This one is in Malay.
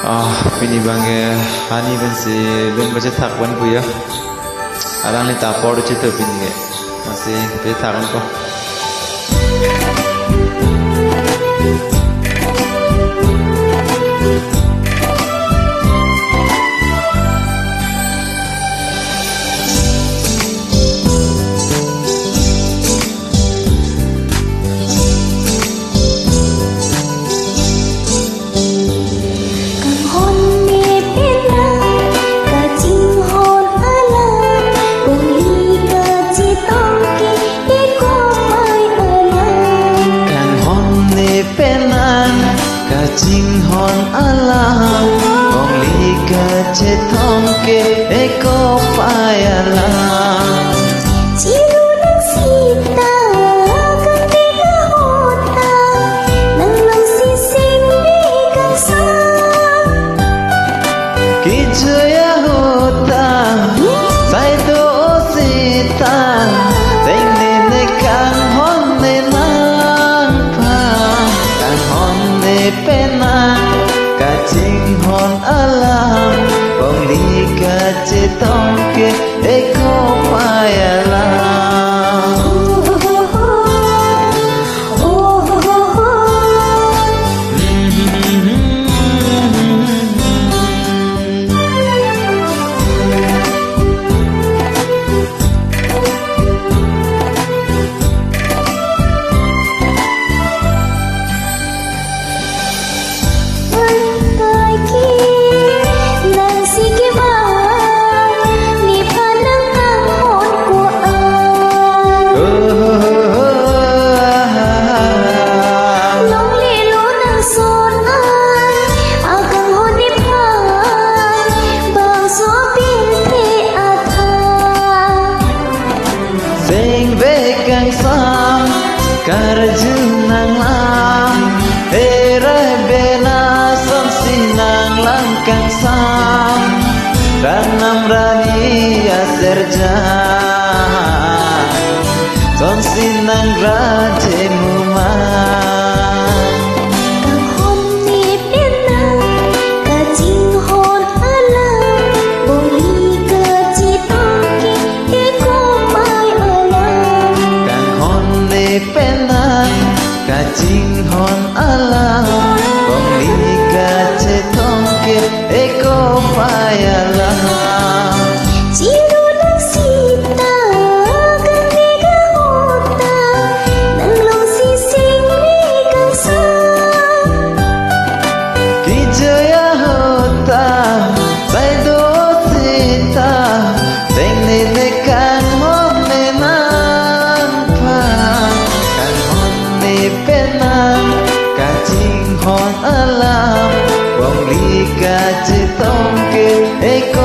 Pinibange hani bensi lung baca takwan kuya. Alang ni tapor cita pinige masih pe takan ko. Jing hon alam Bong liga cetong ke eko payalang Cilu nang sita Kang tega hota Nang lang sising bigang sa Kijaya hota Sai do sita Teng nene kang hon nenang pa Kang hon ne penang Kacing hon alam Bong liga cetong ke eko payalang Kang sam karjun nang lam era bena sam sinang lam kang sam ranam rani aserja son sinang raje mumang penang kacing hon alam bong liga cetong ke eko payalang Cilu nang sita Kang tega hota Nang long sising bigang sa Kijaya hota Sai do sita Teng nene kang hon nenang pa penang kacing hon alam bong liga cetong ke eko